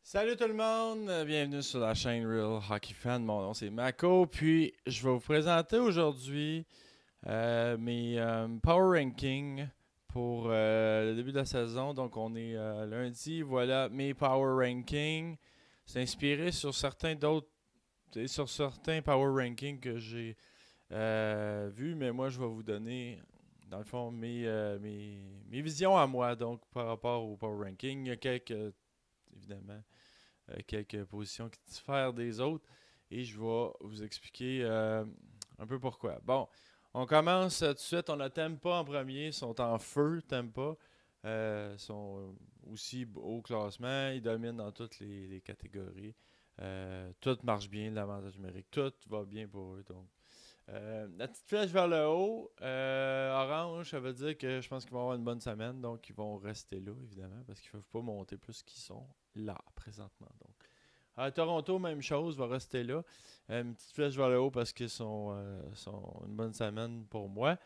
Salut tout le monde, bienvenue sur la chaîne Real Hockey Fan. Mon nom c'est Mako, puis je vais vous présenter aujourd'hui mes Power Rankings pour le début de la saison. Donc on est lundi, voilà mes Power Rankings. C'est inspiré sur sur certains Power Rankings que j'ai vus, mais moi je vais vous donner dans le fond mes visions à moi, donc par rapport au Power Ranking. Il y a évidemment quelques positions qui diffèrent des autres et je vais vous expliquer un peu pourquoi. Bon, on commence tout de suite. On a Tampa en premier, ils sont en feu, Tampa. Sont aussi au classement, ils dominent dans toutes les catégories. Tout marche bien, l'avantage numérique, tout va bien pour eux. Donc, la petite flèche vers le haut, orange, ça veut dire que je pense qu'ils vont avoir une bonne semaine, donc ils vont rester là, évidemment, parce qu'ils ne peuvent pas monter plus qu'ils sont là, présentement. Donc, à Toronto, même chose, va rester là. Une petite flèche vers le haut parce qu'ils sont une bonne semaine pour moi.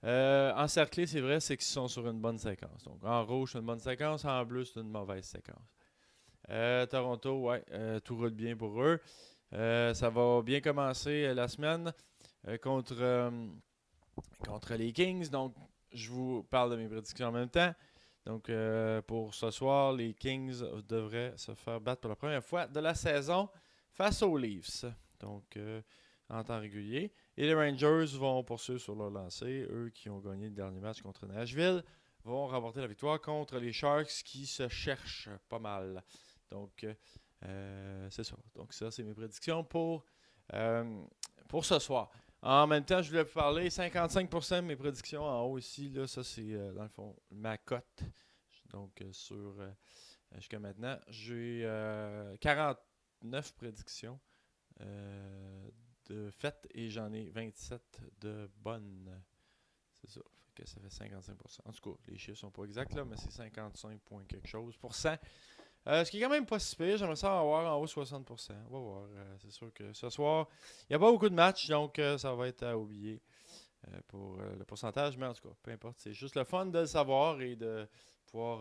Encerclé, c'est vrai, c'est qu'ils sont sur une bonne séquence. Donc, en rouge, c'est une bonne séquence, en bleu, c'est une mauvaise séquence. Toronto, ouais, tout roule bien pour eux. Ça va bien commencer la semaine contre les Kings. Donc, je vous parle de mes prédictions en même temps. Donc, pour ce soir, les Kings devraient se faire battre pour la première fois de la saison face aux Leafs. Donc, en temps régulier. Et les Rangers vont poursuivre sur leur lancée. Eux qui ont gagné le dernier match contre Nashville vont remporter la victoire contre les Sharks qui se cherchent pas mal. Donc, c'est ça. Donc, ça, c'est mes prédictions pour ce soir. En même temps, je voulais vous parler 55% de mes prédictions en haut ici. Là, ça, c'est dans le fond ma cote. Donc, jusqu'à maintenant, j'ai 49 prédictions de faites et j'en ai 27 de bonnes. C'est ça. Fait que ça fait 55%. En tout cas, les chiffres sont pas exacts là, mais c'est 55 points quelque chose pour cent. Ce qui est quand même pas si pire. J'aimerais ça avoir en haut 60%. On va voir. C'est sûr que ce soir, il n'y a pas beaucoup de matchs, donc ça va être à oublier pour le pourcentage. Mais en tout cas, peu importe. C'est juste le fun de le savoir et de pouvoir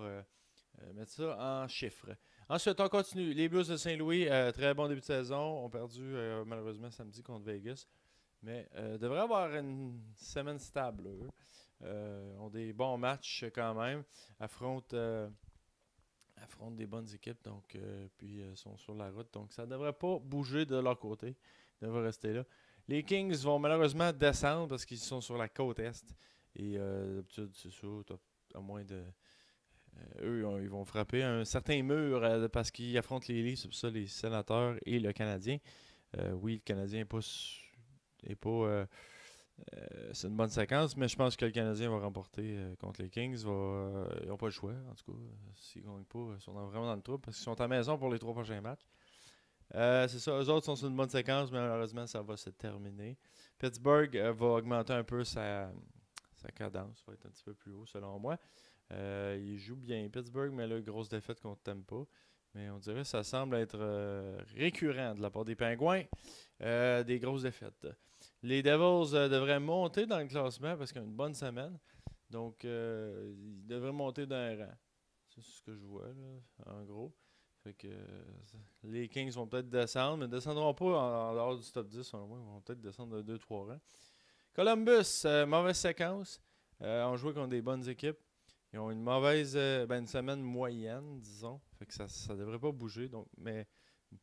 mettre ça en chiffres. Ensuite, on continue. Les Blues de Saint-Louis, très bon début de saison. Ont perdu malheureusement samedi contre Vegas. Mais devraient avoir une semaine stable. Eux. Ont des bons matchs quand même. Affrontent des bonnes équipes, donc puis sont sur la route. Donc ça ne devrait pas bouger de leur côté. Ils devraient rester là. Les Kings vont malheureusement descendre parce qu'ils sont sur la côte est. Et d'habitude, c'est ça, à moins de. Ils vont frapper un certain mur parce qu'ils affrontent les Leafs, c'est pour ça les sénateurs et le Canadien. Oui, le Canadien c'est une bonne séquence, mais je pense que le Canadien va remporter contre les Kings. Ils n'ont pas le choix, en tout cas. S'ils ne gagnent pas, ils sont vraiment dans le trouble parce qu'ils sont à la maison pour les trois prochains matchs. C'est ça, eux autres sont sur une bonne séquence, mais malheureusement, ça va se terminer. Pittsburgh va augmenter un peu sa cadence, va être un petit peu plus haut selon moi. Il joue bien Pittsburgh, mais là, grosse défaite contre Tampa. Mais on dirait que ça semble être récurrent de la part des Pingouins, des grosses défaites. Les Devils devraient monter dans le classement parce qu'ils ont une bonne semaine. Donc, ils devraient monter d'un rang. C'est ce que je vois, là, en gros. Fait que les Kings vont peut-être descendre, mais ne descendront pas en dehors du top 10, selon moi. Ils vont peut-être descendre de 2-3 rangs. Columbus, mauvaise séquence. On joue contre des bonnes équipes. Ils ont une semaine moyenne, disons. Fait que ça devrait pas bouger. Donc, mais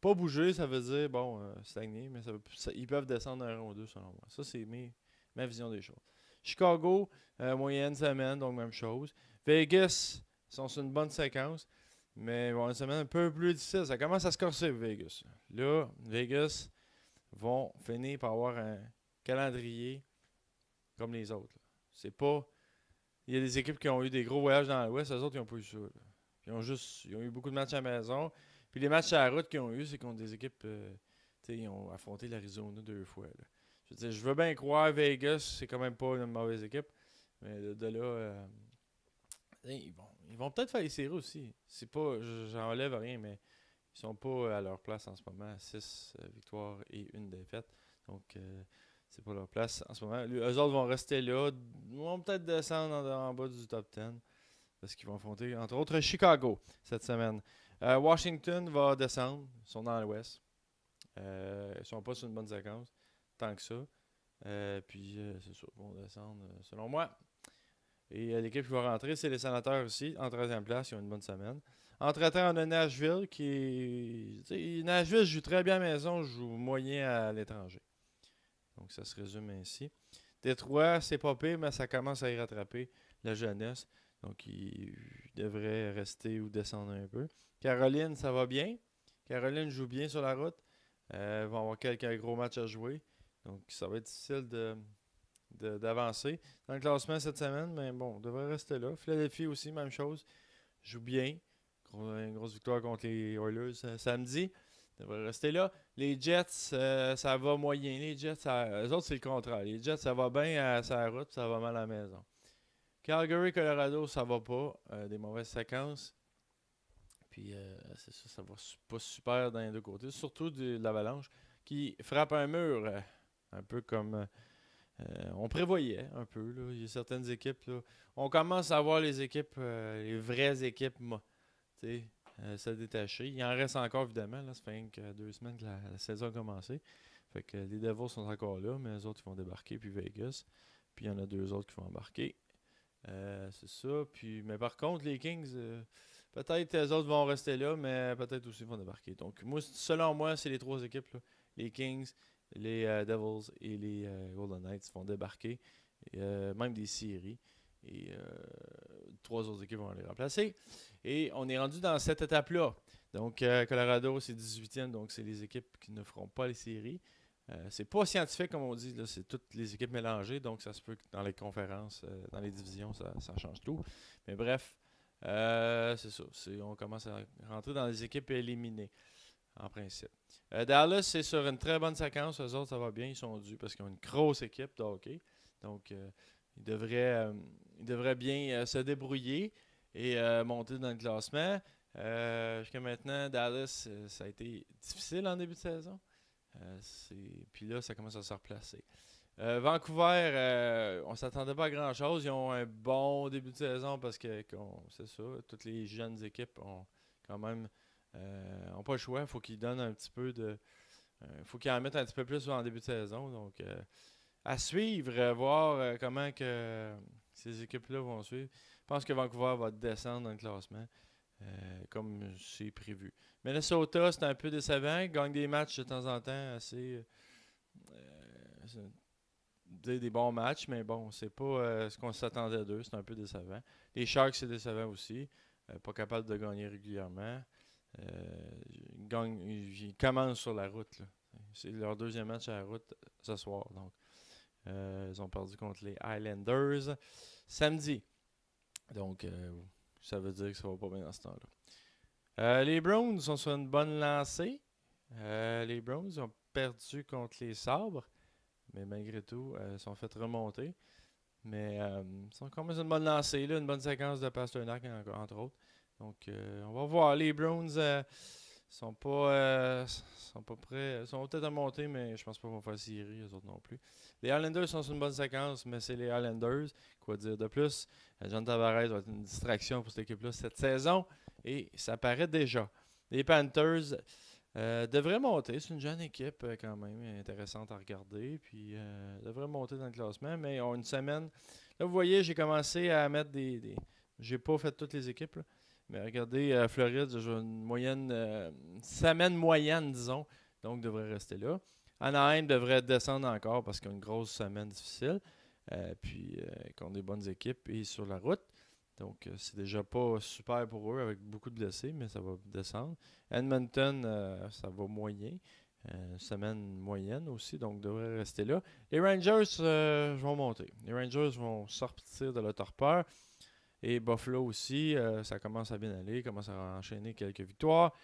pas bouger, ça veut dire, bon, stagner, mais ils peuvent descendre un rang ou deux, selon moi. Ça, c'est ma vision des choses. Chicago, moyenne semaine, donc même chose. Vegas, ils sont sur une bonne séquence, mais bon, une semaine un peu plus difficile. Ça commence à se corser, Vegas. Là, Vegas vont finir par avoir un calendrier comme les autres. C'est pas. Il y a des équipes qui ont eu des gros voyages dans l'Ouest, les autres, ils n'ont pas eu ça. Là. Ils ont eu beaucoup de matchs à la maison. Puis les matchs à la route qu'ils ont eu, c'est contre des équipes. Ils ont affronté l'Arizona 2 fois. Là. Je veux bien croire Vegas, c'est quand même pas une mauvaise équipe. Mais de là, ils vont peut-être faire les séries aussi. C'est pas, j'enlève rien, mais ils sont pas à leur place en ce moment. 6 victoires et une défaite. Donc, c'est pas leur place en ce moment. Eux autres vont rester là. Ils vont peut-être descendre en bas du top 10. Parce qu'ils vont affronter, entre autres, Chicago cette semaine. Washington va descendre. Ils sont dans l'ouest. Ils ne sont pas sur une bonne séquence. Tant que ça. Puis c'est ça. Ils vont descendre selon moi. Et l'équipe qui va rentrer, c'est les Sénateurs aussi. En 13e place, ils ont une bonne semaine. Entre-temps, on a Nashville qui est. Nashville joue très bien à la maison, joue moyen à l'étranger. Donc ça se résume ainsi. Détroit, c'est pas pire, mais ça commence à y rattraper la jeunesse. Donc il devrait rester ou descendre un peu. Caroline, ça va bien. Caroline joue bien sur la route. Ils vont avoir quelques gros matchs à jouer. Donc ça va être difficile d'avancer dans le classement cette semaine. Mais bon, on devrait rester là. Philadelphie aussi, même chose. Joue bien. Une grosse victoire contre les Oilers samedi. Devrait rester là. Les Jets, ça va moyen. Les Jets, eux autres, c'est le contraire. Les Jets, ça va bien à sa route, ça va mal à la maison. Calgary, Colorado, ça va pas. Des mauvaises séquences. Puis, c'est ça, ça va pas super dans les deux côtés. Surtout de l'Avalanche, qui frappe un mur, un peu comme on prévoyait, un peu. Là. Il y a certaines équipes. Là, on commence à voir les équipes, les vraies équipes, se détacher. Il en reste encore, évidemment. Là, ça fait que 2 semaines que la saison a commencé. Fait que les Devils sont encore là, mais les autres ils vont débarquer, puis Vegas. Puis il y en a 2 autres qui vont embarquer. C'est ça. Puis, mais par contre, les Kings, peut-être les autres vont rester là, mais peut-être aussi vont débarquer. Donc, moi, selon moi, c'est les 3 équipes. Là. Les Kings, les Devils et les Golden Knights vont débarquer. Et, même des séries. Et 3 autres équipes vont les remplacer. Et on est rendu dans cette étape-là. Donc, Colorado, c'est 18e, donc c'est les équipes qui ne feront pas les séries. C'est pas scientifique, comme on dit, là, c'est toutes les équipes mélangées, donc ça se peut que dans les conférences, dans les divisions, ça change tout. Mais bref, c'est ça. On commence à rentrer dans les équipes éliminées, en principe. Dallas, c'est sur une très bonne séquence. Eux autres, ça va bien, ils sont dus parce qu'ils ont une grosse équipe de hockey. Donc, ils devraient bien se débrouiller et monter dans le classement. Jusqu'à maintenant, Dallas, ça a été difficile en début de saison. Puis là, ça commence à se replacer. Vancouver, on s'attendait pas à grand-chose. Ils ont un bon début de saison parce que, c'est ça, toutes les jeunes équipes ont quand même ont pas le choix. Il faut qu'ils donnent un petit peu de... faut qu'ils en mettent un petit peu plus en début de saison. Donc, à suivre, voir comment que ces équipes-là vont suivre. Je pense que Vancouver va descendre dans le classement. Comme c'est prévu. Minnesota, c'est un peu décevant. Ils gagnent des matchs de temps en temps assez. Des bons matchs, mais bon, c'est pas ce qu'on s'attendait d'eux. C'est un peu décevant. Les Sharks, c'est décevant aussi. Pas capable de gagner régulièrement. Ils commencent sur la route. Là. C'est leur 2e match à la route ce soir. Donc, ils ont perdu contre les Islanders samedi. Donc, ça veut dire que ça va pas bien dans ce temps-là. Les Browns sont sur une bonne lancée. Les Browns ont perdu contre les Sabres, mais malgré tout, ils sont fait remonter. Mais ils sont quand même sur une bonne lancée, là, une bonne séquence de Pasternak, entre autres. Donc, on va voir. Les Browns sont pas prêts. Ils sont peut-être à monter, mais je pense pas qu'ils vont faire série, les autres non plus. Les Islanders sont sur une bonne séquence, mais c'est les Islanders. Quoi dire de plus? John Tavares va être une distraction pour cette équipe-là cette saison. Et ça paraît déjà. Les Panthers devraient monter. C'est une jeune équipe quand même intéressante à regarder. Puis devraient monter dans le classement. Mais ils ont une semaine. Là, vous voyez, j'ai commencé à mettre des... J'ai pas fait toutes les équipes. Là. Mais regardez, Floride, j'ai une moyenne, une semaine moyenne, disons. Donc, devrait rester là. Anaheim devrait descendre encore parce qu'ils ont une grosse semaine difficile. Puis, ils ont des bonnes équipes et sur la route. Donc, c'est déjà pas super pour eux avec beaucoup de blessés, mais ça va descendre. Edmonton, ça va moyen. Semaine moyenne aussi, donc devrait rester là. Les Rangers vont monter. Les Rangers vont sortir de leur torpeur. Et Buffalo aussi, ça commence à bien aller, commence à enchaîner quelques victoires.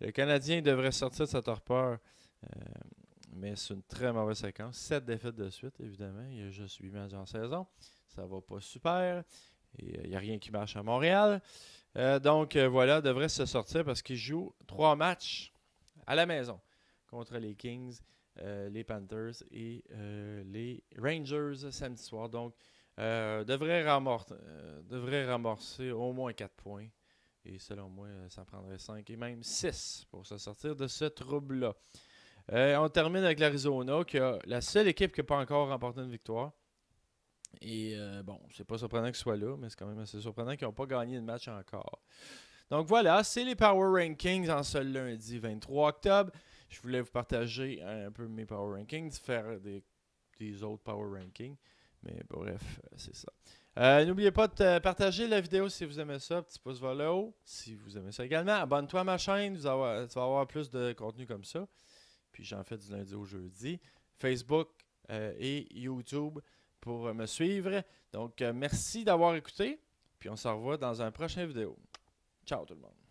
Le Canadien devrait sortir de sa torpeur, mais c'est une très mauvaise séquence. 7 défaites de suite, évidemment. Il y a juste 8 matchs en saison. Ça va pas super. Et il n'y a rien qui marche à Montréal. Donc voilà, devrait se sortir parce qu'il joue 3 matchs à la maison contre les Kings, les Panthers et les Rangers samedi soir. Donc, devrait ramorcer au moins 4 points Et selon moi, ça en prendrait 5 et même 6 pour se sortir de ce trouble-là. On termine avec l'Arizona, qui a la seule équipe qui n'a pas encore remporté une victoire. Et bon, c'est pas surprenant qu'ils soient là, mais c'est quand même assez surprenant qu'ils n'ont pas gagné de match encore. Donc voilà, c'est les Power Rankings en ce lundi 23 octobre. Je voulais vous partager un peu mes Power Rankings, faire des autres Power Rankings. Mais bref, c'est ça. N'oubliez pas de partager la vidéo si vous aimez ça, petit pouce vers le haut. Si vous aimez ça également, abonne-toi à ma chaîne, tu vas avoir plus de contenu comme ça. Puis j'en fais du lundi au jeudi. Facebook et YouTube pour me suivre. Donc merci d'avoir écouté. Puis on se revoit dans un prochain vidéo. Ciao tout le monde.